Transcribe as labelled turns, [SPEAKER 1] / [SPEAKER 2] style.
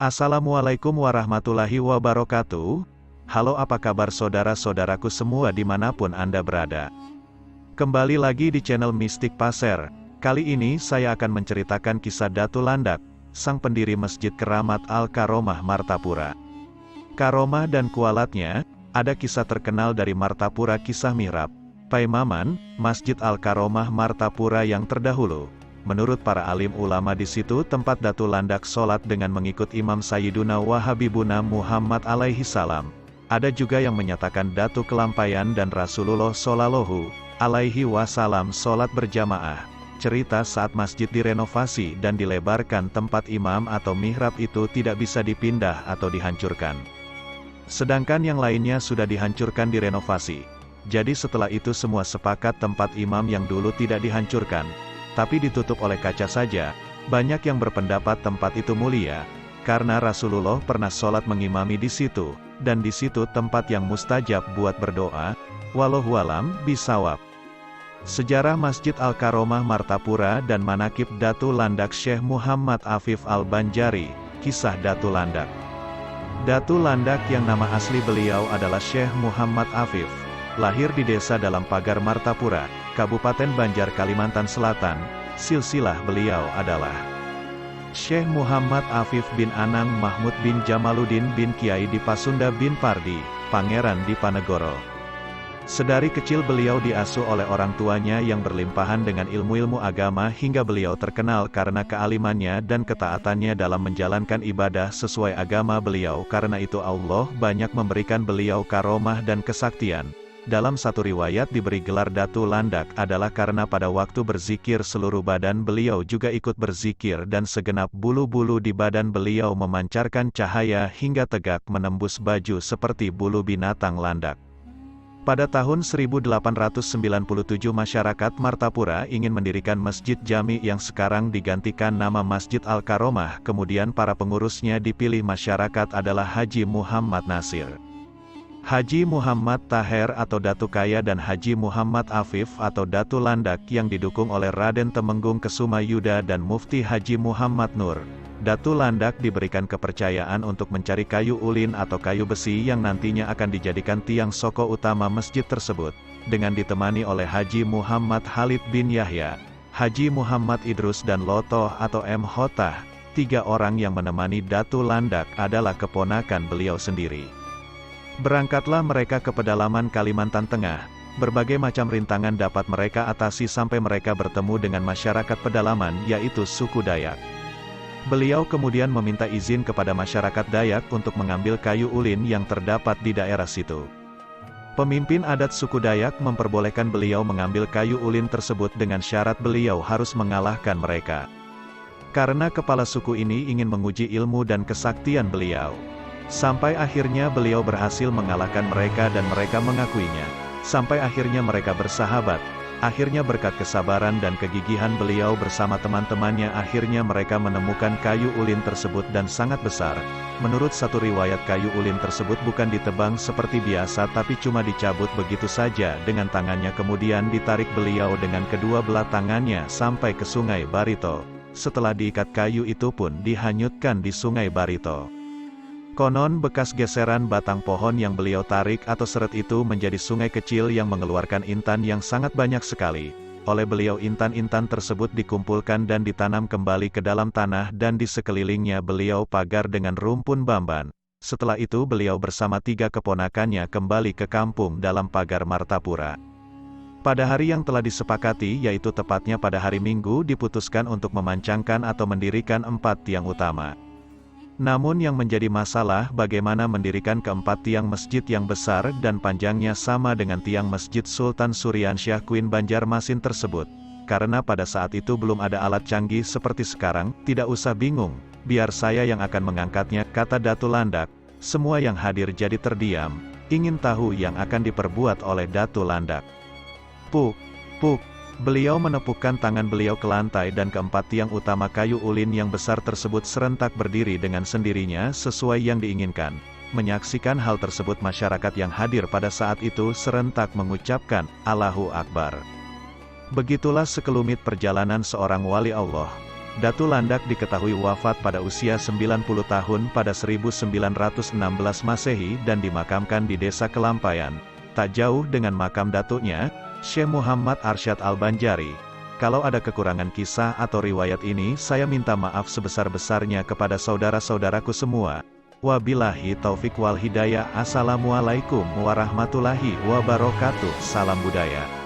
[SPEAKER 1] Assalamualaikum warahmatullahi wabarakatuh. Halo, apa kabar saudara-saudaraku semua dimanapun Anda berada. Kembali lagi di channel Mistik Passer. Kali ini saya akan menceritakan kisah Datu Landak, sang pendiri Masjid Keramat Al-Karomah Martapura. Karomah dan kualatnya, ada kisah terkenal dari Martapura, kisah mihrab Paimaman, Masjid Al-Karomah Martapura yang terdahulu. Menurut para alim ulama di situ tempat Datu Landak sholat dengan mengikut Imam Sayyiduna wa Habibuna Muhammad alaihi salam. Ada juga yang menyatakan Datu Kelampayan dan Rasulullah Shallallahu alaihi wasallam sholat berjamaah. Cerita saat masjid direnovasi dan dilebarkan tempat imam atau mihrab itu tidak bisa dipindah atau dihancurkan. Sedangkan yang lainnya sudah dihancurkan direnovasi. Jadi setelah itu semua sepakat tempat imam yang dulu tidak dihancurkan, tapi ditutup oleh kaca saja. Banyak yang berpendapat tempat itu mulia, karena Rasulullah pernah sholat mengimami di situ, dan di situ tempat yang mustajab buat berdoa. Wallahualam bisawab. Sejarah Masjid Al-Karomah Martapura dan manakib Datu Landak Syekh Muhammad Afif Al-Banjari. Kisah Datu Landak. Datu Landak yang nama asli beliau adalah Syekh Muhammad Afif, lahir di desa dalam pagar Martapura, Kabupaten Banjar, Kalimantan Selatan. Silsilah beliau adalah Syekh Muhammad Afif bin Anang Mahmud bin Jamaluddin bin Kiai di Pasunda bin Pardi, Pangeran di Panegoro. Sedari kecil beliau diasuh oleh orang tuanya yang berlimpahan dengan ilmu-ilmu agama hingga beliau terkenal karena kealimannya dan ketaatannya dalam menjalankan ibadah sesuai agama beliau. Karena itu Allah banyak memberikan beliau karomah dan kesaktian. Dalam satu riwayat diberi gelar Datu Landak adalah karena pada waktu berzikir seluruh badan beliau juga ikut berzikir dan segenap bulu-bulu di badan beliau memancarkan cahaya hingga tegak menembus baju seperti bulu binatang landak. Pada tahun 1897 masyarakat Martapura ingin mendirikan Masjid Jami yang sekarang digantikan nama Masjid Al-Karomah. Kemudian para pengurusnya dipilih masyarakat adalah Haji Muhammad Nasir, Haji Muhammad Taher atau Datu Kaya dan Haji Muhammad Afif atau Datu Landak yang didukung oleh Raden Temenggung Kesumayuda dan Mufti Haji Muhammad Nur. Datu Landak diberikan kepercayaan untuk mencari kayu ulin atau kayu besi yang nantinya akan dijadikan tiang soko utama masjid tersebut, dengan ditemani oleh Haji Muhammad Khalid bin Yahya, Haji Muhammad Idrus dan Lotoh atau M. Hotah. 3 orang yang menemani Datu Landak adalah keponakan beliau sendiri. Berangkatlah mereka ke pedalaman Kalimantan Tengah. Berbagai macam rintangan dapat mereka atasi sampai mereka bertemu dengan masyarakat pedalaman, yaitu suku Dayak. Beliau kemudian meminta izin kepada masyarakat Dayak untuk mengambil kayu ulin yang terdapat di daerah situ. Pemimpin adat suku Dayak memperbolehkan beliau mengambil kayu ulin tersebut dengan syarat beliau harus mengalahkan mereka. Karena kepala suku ini ingin menguji ilmu dan kesaktian beliau. Sampai akhirnya beliau berhasil mengalahkan mereka dan mereka mengakuinya. Sampai akhirnya mereka bersahabat. Akhirnya berkat kesabaran dan kegigihan beliau bersama teman-temannya akhirnya mereka menemukan kayu ulin tersebut dan sangat besar. Menurut satu riwayat kayu ulin tersebut bukan ditebang seperti biasa tapi cuma dicabut begitu saja dengan tangannya, kemudian ditarik beliau dengan kedua belah tangannya sampai ke Sungai Barito. Setelah diikat kayu itu pun dihanyutkan di Sungai Barito. Konon bekas geseran batang pohon yang beliau tarik atau seret itu menjadi sungai kecil yang mengeluarkan intan yang sangat banyak sekali. Oleh beliau intan-intan tersebut dikumpulkan dan ditanam kembali ke dalam tanah dan di sekelilingnya beliau pagar dengan rumpun bamban. Setelah itu beliau bersama 3 keponakannya kembali ke kampung dalam pagar Martapura. Pada hari yang telah disepakati, yaitu tepatnya pada hari Minggu, diputuskan untuk memancangkan atau mendirikan 4 tiang utama. Namun yang menjadi masalah bagaimana mendirikan keempat tiang masjid yang besar dan panjangnya sama dengan tiang Masjid Sultan Suryansyah Queen Banjarmasin tersebut. Karena pada saat itu belum ada alat canggih seperti sekarang, tidak usah bingung, biar saya yang akan mengangkatnya, kata Datu Landak. Semua yang hadir jadi terdiam, ingin tahu yang akan diperbuat oleh Datu Landak. Puk, puk. Beliau menepukkan tangan beliau ke lantai dan keempat tiang utama kayu ulin yang besar tersebut serentak berdiri dengan sendirinya sesuai yang diinginkan. Menyaksikan hal tersebut masyarakat yang hadir pada saat itu serentak mengucapkan, Allahu Akbar. Begitulah sekelumit perjalanan seorang wali Allah. Datu Landak diketahui wafat pada usia 90 tahun pada 1916 Masehi dan dimakamkan di Desa Kelampayan, tak jauh dengan makam datuknya, Syekh Muhammad Arsyad Al-Banjari. Kalau ada kekurangan kisah atau riwayat ini, saya minta maaf sebesar-besarnya kepada saudara-saudaraku semua. Wabillahi taufik wal hidayah. Assalamualaikum warahmatullahi wabarakatuh. Salam budaya.